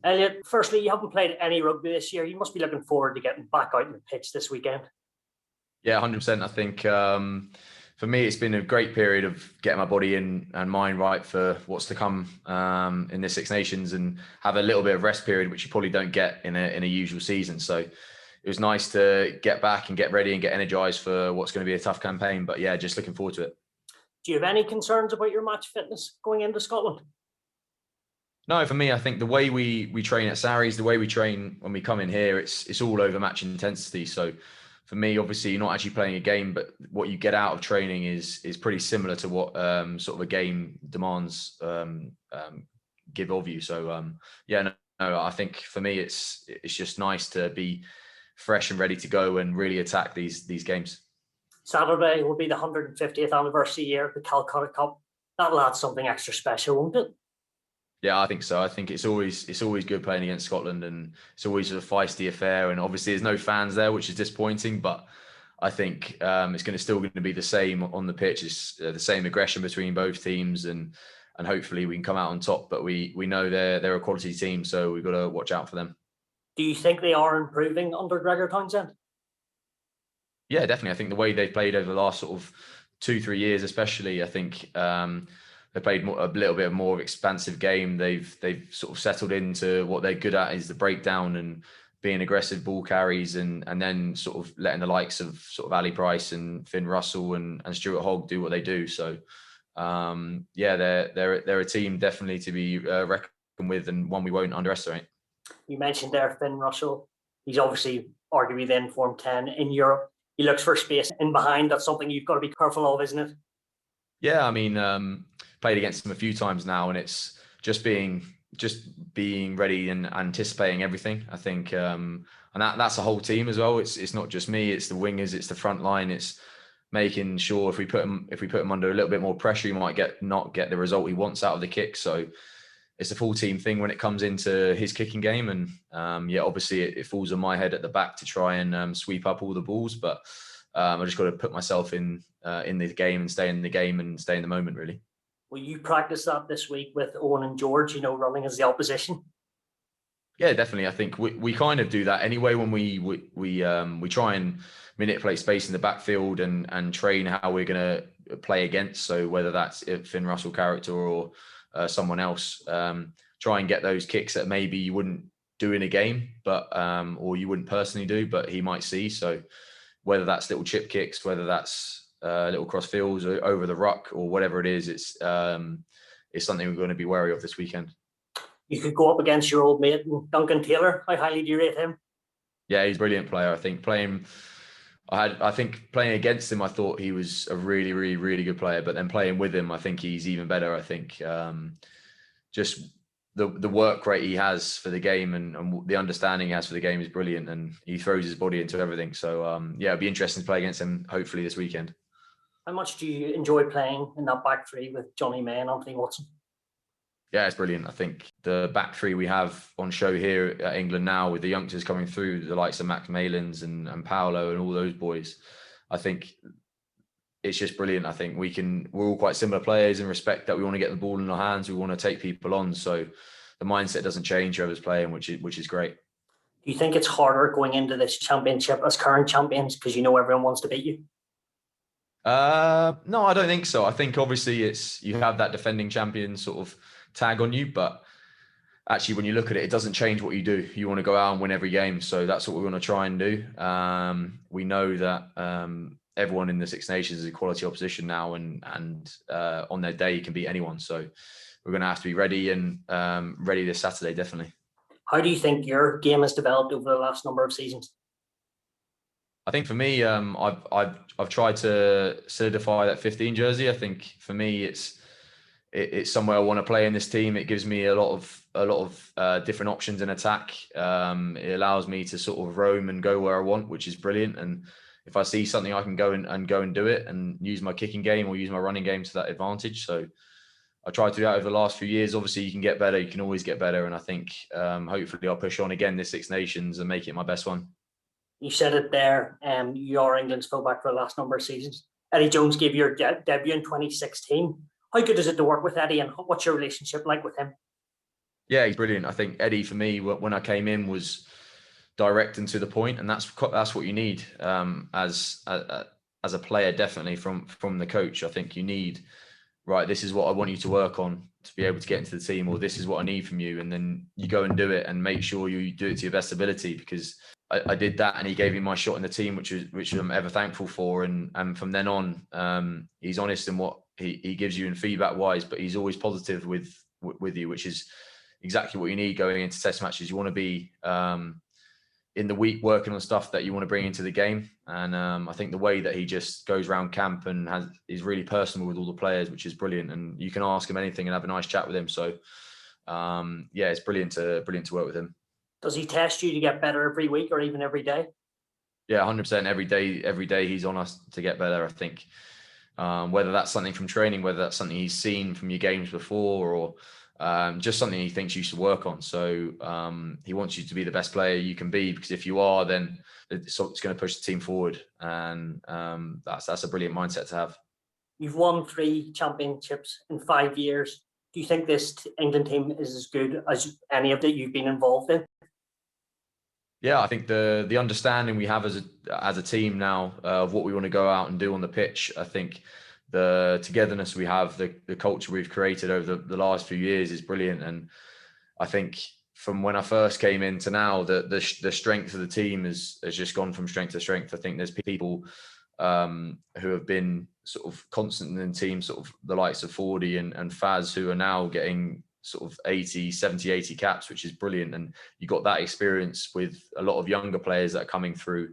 Elliot, firstly, you haven't played any rugby this year. You must be looking forward to getting back out on the pitch this weekend. Yeah, 100%. I think for me, it's been a great period of getting my body in and mind right for what's to come in the Six Nations, and have a little bit of rest period, which you probably don't get in a usual season. So it was nice to get back and get ready and get energized for what's going to be a tough campaign. But yeah, just looking forward to it. Do you have any concerns about your match fitness going into Scotland? No, for me, I think the way we train at Sarries, the way we train when we come in here, it's all over match intensity. So for me, obviously, you're not actually playing a game, but what you get out of training is pretty similar to what sort of a game demands give of you. So yeah, no, I think for me, it's just nice to be fresh and ready to go and really attack these games. Saturday will be the 150th anniversary year of the Calcutta Cup. That'll add something extra special, won't it? Yeah, I think so. I think it's always good playing against Scotland, and it's always a feisty affair. And obviously, there's no fans there, which is disappointing. But I think it's still going to be the same on the pitch. It's the same aggression between both teams, and hopefully we can come out on top. But we know they're a quality team, so we've got to watch out for them. Do you think they are improving under Gregor Townsend? Yeah, definitely. I think the way they've played over the last sort of 2-3 years, especially, I think they played a little bit more of an expansive game. They've sort of settled into what they're good at, is the breakdown and being aggressive ball carries, and then sort of letting the likes of sort of Ali Price and Finn Russell and Stuart Hogg do what they do. So yeah, they're a team definitely to be reckoned with, and one we won't underestimate. You mentioned there Finn Russell. He's obviously arguably the informed 10 in Europe. He looks for space in behind. That's something you've got to be careful of, isn't it? Yeah, I mean, played against him a few times now, and it's just being ready and anticipating everything. I think, and that's a whole team as well. It's not just me. It's the wingers. It's the front line. It's making sure if we put him under a little bit more pressure, he might not get the result he wants out of the kick. So it's a full team thing when it comes into his kicking game. And yeah, obviously it falls on my head at the back to try and sweep up all the balls. But I just got to put myself in the game and stay in the game and stay in the moment, really. Will you practice that this week with Owen and George, running as the opposition? Yeah, definitely. I think we kind of do that anyway when we try and manipulate space in the backfield and train how we're going to play against. So whether that's Finn Russell character or someone else, try and get those kicks that maybe you wouldn't do in a game, but or you wouldn't personally do, but he might see. So whether that's little chip kicks, whether that's little cross fields or over the ruck or whatever it is, it's something we're going to be wary of this weekend. You could go up against your old mate Duncan Taylor. How highly do you rate him? Yeah, he's a brilliant player. I think playing against him, I thought he was a really, really, really good player. But then playing with him, I think he's even better. I think just the work rate he has for the game and the understanding he has for the game is brilliant, and he throws his body into everything. So yeah, it'd be interesting to play against him hopefully this weekend. How much do you enjoy playing in that back three with Johnny May and Anthony Watson? Yeah, it's brilliant. I think the back three we have on show here at England now, with the youngsters coming through, the likes of Max Malins and Paolo and all those boys, I think it's just brilliant. I think we're all quite similar players in respect that we want to get the ball in our hands. We want to take people on. So the mindset doesn't change whoever's playing, which is great. Do you think it's harder going into this championship as current champions because everyone wants to beat you? No, I don't think so. I think obviously you have that defending champion sort of tag on you, but actually when you look at it, it doesn't change what you do. You want to go out and win every game. So that's what we're going to try and do. We know that everyone in the Six Nations is a quality opposition now, and on their day you can beat anyone. So we're going to have to be ready and ready this Saturday, definitely. How do you think your game has developed over the last number of seasons? I think for me, I've tried to solidify that 15 jersey. I think for me, it's somewhere I want to play in this team. It gives me a lot of different options in attack. It allows me to sort of roam and go where I want, which is brilliant. And if I see something, I can go and do it and use my kicking game or use my running game to that advantage. So I tried to do that over the last few years. Obviously, you can get better. You can always get better. And I think hopefully I'll push on again this Six Nations and make it my best one. You said it there. You are England's fullback for the last number of seasons. Eddie Jones gave you your debut in 2016. How good is it to work with Eddie, and what's your relationship like with him? Yeah, he's brilliant. I think Eddie, for me, when I came in, was direct and to the point, and that's what you need as a player, definitely from the coach. I think you need, right, this is what I want you to work on to be able to get into the team, or this is what I need from you, and then you go and do it and make sure you do it to your best ability, because I did that, and he gave me my shot in the team, which I'm ever thankful for. And from then on, he's honest in what he gives you in feedback wise, but he's always positive with you, which is exactly what you need going into test matches. You want to be in the week working on stuff that you want to bring into the game. And I think the way that he just goes around camp and is really personal with all the players, which is brilliant. And you can ask him anything and have a nice chat with him. So yeah, it's brilliant to work with him. Does he test you to get better every week or even every day? Yeah, 100%. Every day he's on us to get better. I think whether that's something from training, whether that's something he's seen from your games before, or just something he thinks you should work on. So he wants you to be the best player you can be, because if you are, then it's going to push the team forward. And that's a brilliant mindset to have. You've won 3 championships in 5 years. Do you think this England team is as good as any of that you've been involved in? Yeah, I think the understanding we have as a team now of what we want to go out and do on the pitch, I think the togetherness we have, the culture we've created over the last few years is brilliant. And I think from when I first came in to now, the strength of the team has just gone from strength to strength. I think there's people who have been sort of constant in the team, sort of the likes of Fordy and Faz, who are now getting sort of 70, 80 caps, which is brilliant. And you got that experience with a lot of younger players that are coming through,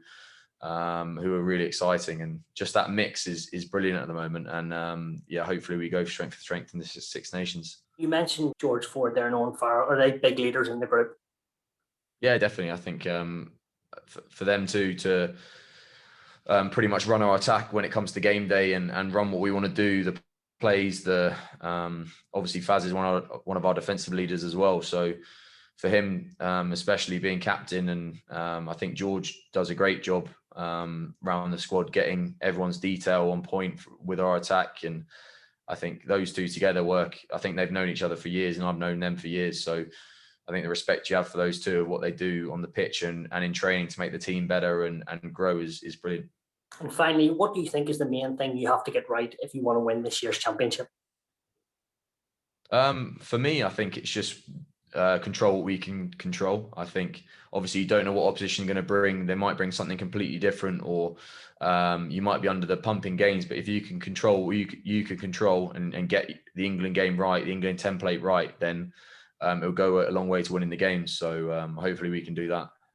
who are really exciting. And just that mix is brilliant at the moment. And yeah, hopefully we go strength for strength in the Six Nations. You mentioned George Ford there and Owen Farrell. Are they big leaders in the group? Yeah, definitely. I think for them to pretty much run our attack when it comes to game day and run what we want to do, the plays, obviously Faz is one of our defensive leaders as well. So for him, especially being captain, and I think George does a great job around the squad, getting everyone's detail on point with our attack. And I think those two together work. I think they've known each other for years, and I've known them for years. So I think the respect you have for those two, what they do on the pitch and in training to make the team better and grow is brilliant. And finally, what do you think is the main thing you have to get right if you want to win this year's championship? For me, I think it's just control what we can control. I think obviously you don't know what opposition is going to bring. They might bring something completely different, or you might be under the pumping games. But if you can control what you can control and get the England game right, the England template right, then it'll go a long way to winning the game. So hopefully we can do that.